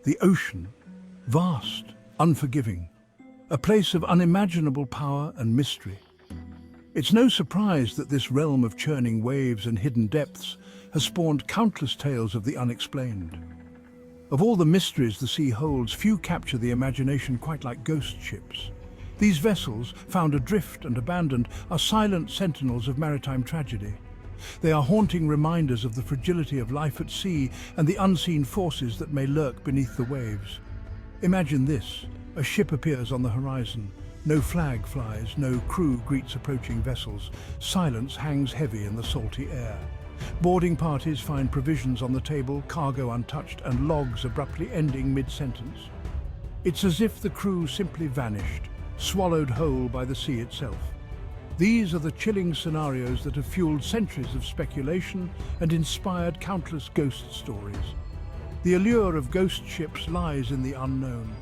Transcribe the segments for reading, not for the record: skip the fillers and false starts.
The ocean, vast, unforgiving, a place of unimaginable power and mystery. It's no surprise that this realm of churning waves and hidden depths has spawned countless tales of the unexplained. Of all the mysteries the sea holds, few capture the imagination quite like ghost ships. These vessels, found adrift and abandoned, are silent sentinels of maritime tragedy. They are haunting reminders of the fragility of life at sea and the unseen forces that may lurk beneath the waves. Imagine this: a ship appears on the horizon. No flag flies, no crew greets approaching vessels. Silence hangs heavy in the salty air. Boarding parties find provisions on the table, cargo untouched, and logs abruptly ending mid-sentence. It's as if the crew simply vanished, swallowed whole by the sea itself. These are the chilling scenarios that have fueled centuries of speculation and inspired countless ghost stories. The allure of ghost ships lies in the unknown.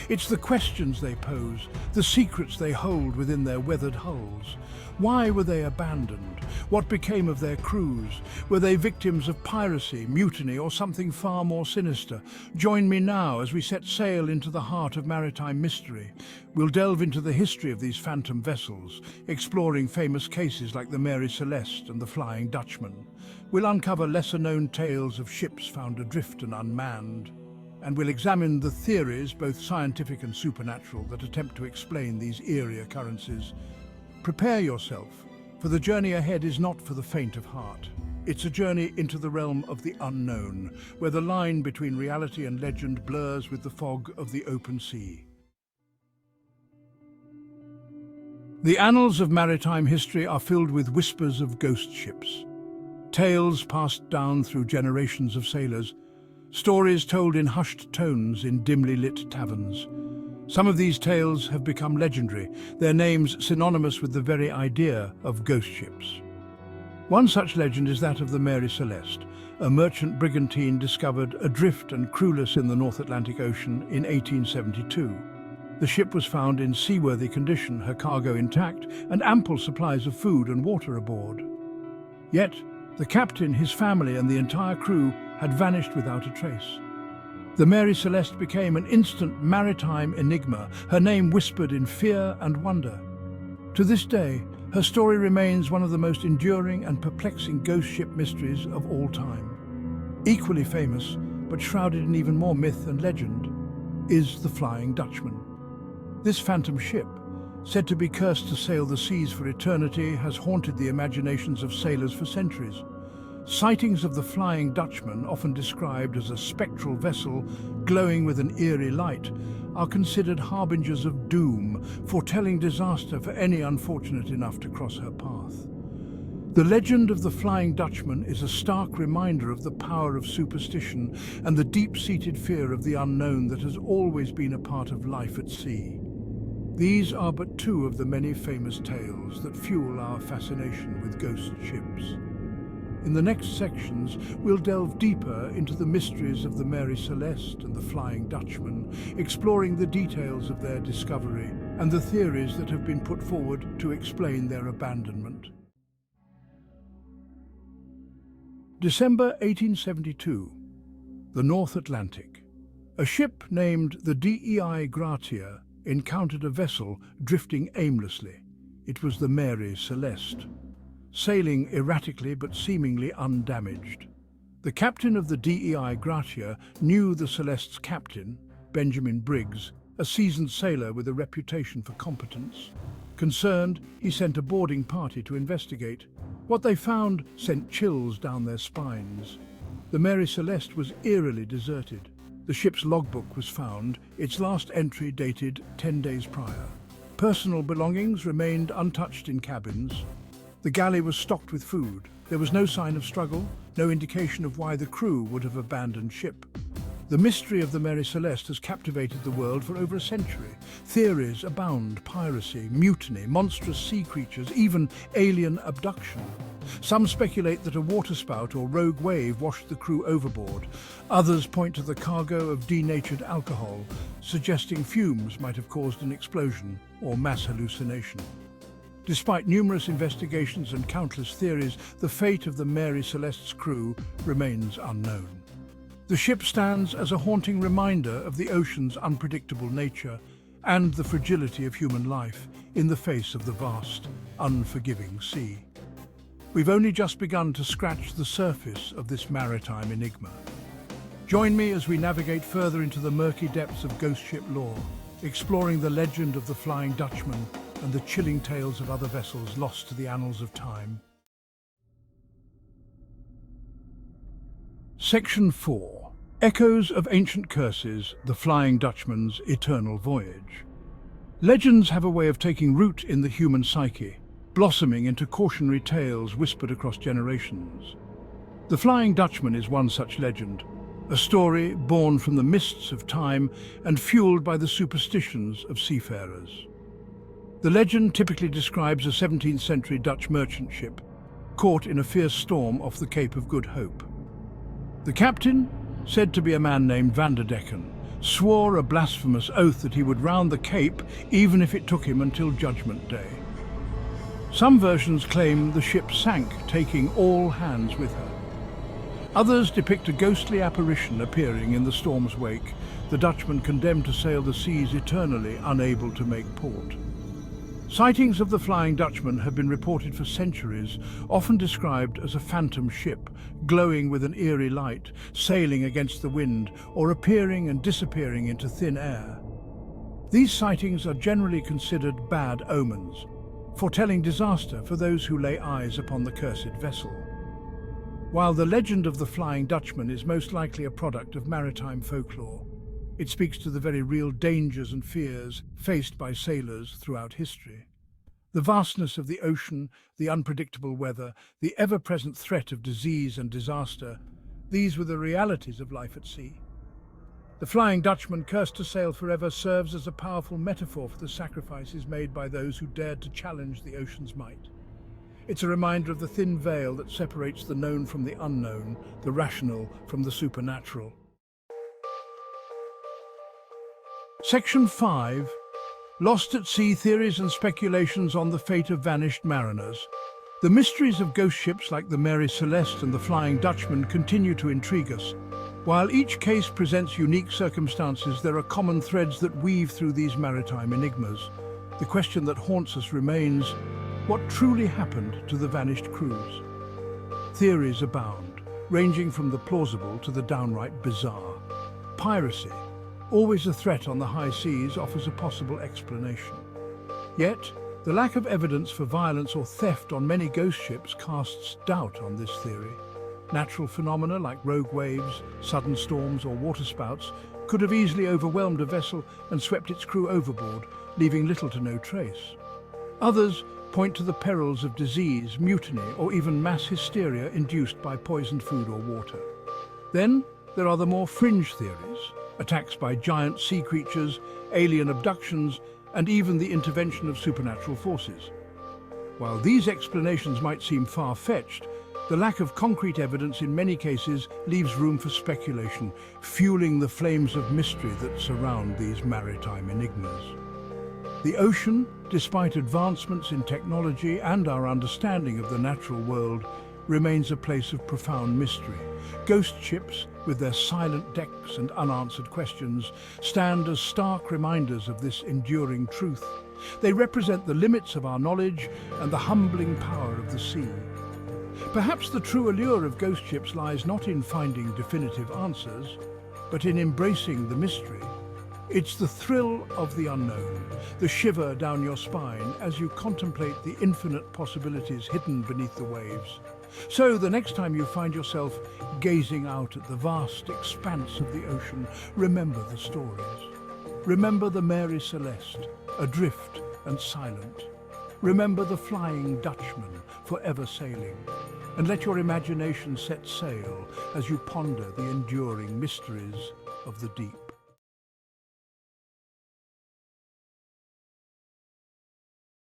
It's the questions they pose, the secrets they hold within their weathered hulls. Why were they abandoned? What became of their crews? Were they victims of piracy, mutiny, or something far more sinister? Join me now as we set sail into the heart of maritime mystery. We'll delve into the history of these phantom vessels, exploring famous cases like the Mary Celeste and the Flying Dutchman. We'll uncover lesser-known tales of ships found adrift and unmanned. And we'll examine the theories, both scientific and supernatural, that attempt to explain these eerie occurrences. Prepare yourself, for the journey ahead is not for the faint of heart. It's a journey into the realm of the unknown, where the line between reality and legend blurs with the fog of the open sea. The annals of maritime history are filled with whispers of ghost ships. Tales passed down through generations of sailors, stories told in hushed tones in dimly lit taverns. Some of these tales have become legendary, their names synonymous with the very idea of ghost ships. One such legend is that of the Mary Celeste, a merchant brigantine discovered adrift and crewless in the North Atlantic Ocean in 1872. The ship was found in seaworthy condition, her cargo intact, and ample supplies of food and water aboard. Yet, the captain, his family, and the entire crew had vanished without a trace. The Mary Celeste became an instant maritime enigma, her name whispered in fear and wonder. To this day, her story remains one of the most enduring and perplexing ghost ship mysteries of all time. Equally famous, but shrouded in even more myth and legend, is the Flying Dutchman. This phantom ship, said to be cursed to sail the seas for eternity, has haunted the imaginations of sailors for centuries. Sightings of the Flying Dutchman, often described as a spectral vessel glowing with an eerie light, are considered harbingers of doom, foretelling disaster for any unfortunate enough to cross her path. The legend of the Flying Dutchman is a stark reminder of the power of superstition and the deep-seated fear of the unknown that has always been a part of life at sea. These are but two of the many famous tales that fuel our fascination with ghost ships. In the next sections, we'll delve deeper into the mysteries of the Mary Celeste and the Flying Dutchman, exploring the details of their discovery and the theories that have been put forward to explain their abandonment. December 1872, the North Atlantic. A ship named the DEI Gratia encountered a vessel drifting aimlessly. It was the Mary Celeste, sailing erratically but seemingly undamaged. The captain of the DEI Gratia knew the Celeste's captain, Benjamin Briggs, a seasoned sailor with a reputation for competence. Concerned, he sent a boarding party to investigate. What they found sent chills down their spines. The Mary Celeste was eerily deserted. The ship's logbook was found, its last entry dated 10 days prior. Personal belongings remained untouched in cabins. The galley was stocked with food. There was no sign of struggle, no indication of why the crew would have abandoned ship. The mystery of the Mary Celeste has captivated the world for over a century. Theories abound: piracy, mutiny, monstrous sea creatures, even alien abduction. Some speculate that a waterspout or rogue wave washed the crew overboard. Others point to the cargo of denatured alcohol, suggesting fumes might have caused an explosion or mass hallucination. Despite numerous investigations and countless theories, the fate of the Mary Celeste's crew remains unknown. The ship stands as a haunting reminder of the ocean's unpredictable nature and the fragility of human life in the face of the vast, unforgiving sea. We've only just begun to scratch the surface of this maritime enigma. Join me as we navigate further into the murky depths of ghost ship lore, exploring the legend of the Flying Dutchman and the chilling tales of other vessels lost to the annals of time. Section 4. Echoes of Ancient Curses, the Flying Dutchman's Eternal Voyage. Legends have a way of taking root in the human psyche, blossoming into cautionary tales whispered across generations. The Flying Dutchman is one such legend, a story born from the mists of time and fueled by the superstitions of seafarers. The legend typically describes a 17th century Dutch merchant ship caught in a fierce storm off the Cape of Good Hope. The captain, said to be a man named Vanderdecken, swore a blasphemous oath that he would round the Cape even if it took him until Judgment Day. Some versions claim the ship sank, taking all hands with her. Others depict a ghostly apparition appearing in the storm's wake, the Dutchman condemned to sail the seas eternally, unable to make port. Sightings of the Flying Dutchman have been reported for centuries, often described as a phantom ship, glowing with an eerie light, sailing against the wind, or appearing and disappearing into thin air. These sightings are generally considered bad omens, foretelling disaster for those who lay eyes upon the cursed vessel. While the legend of the Flying Dutchman is most likely a product of maritime folklore, it speaks to the very real dangers and fears faced by sailors throughout history. The vastness of the ocean, the unpredictable weather, the ever-present threat of disease and disaster, these were the realities of life at sea. The Flying Dutchman, cursed to sail forever, serves as a powerful metaphor for the sacrifices made by those who dared to challenge the ocean's might. It's a reminder of the thin veil that separates the known from the unknown, the rational from the supernatural. Section 5. Lost at Sea: Theories and Speculations on the Fate of Vanished Mariners. The mysteries of ghost ships like the Mary Celeste and the Flying Dutchman continue to intrigue us. While each case presents unique circumstances, there are common threads that weave through these maritime enigmas. The question that haunts us remains, what truly happened to the vanished crews? Theories abound, ranging from the plausible to the downright bizarre. Piracy, always a threat on the high seas, offers a possible explanation. Yet, the lack of evidence for violence or theft on many ghost ships casts doubt on this theory. Natural phenomena like rogue waves, sudden storms or waterspouts could have easily overwhelmed a vessel and swept its crew overboard, leaving little to no trace. Others point to the perils of disease, mutiny, or even mass hysteria induced by poisoned food or water. Then there are the more fringe theories: attacks by giant sea creatures, alien abductions, and even the intervention of supernatural forces. While these explanations might seem far-fetched, the lack of concrete evidence in many cases leaves room for speculation, fueling the flames of mystery that surround these maritime enigmas. The ocean, despite advancements in technology and our understanding of the natural world, remains a place of profound mystery. Ghost ships, with their silent decks and unanswered questions, stand as stark reminders of this enduring truth. They represent the limits of our knowledge and the humbling power of the sea. Perhaps the true allure of ghost ships lies not in finding definitive answers, but in embracing the mystery. It's the thrill of the unknown, the shiver down your spine as you contemplate the infinite possibilities hidden beneath the waves. So the next time you find yourself gazing out at the vast expanse of the ocean, remember the stories. Remember the Mary Celeste, adrift and silent. Remember the Flying Dutchman, forever sailing. And let your imagination set sail as you ponder the enduring mysteries of the deep.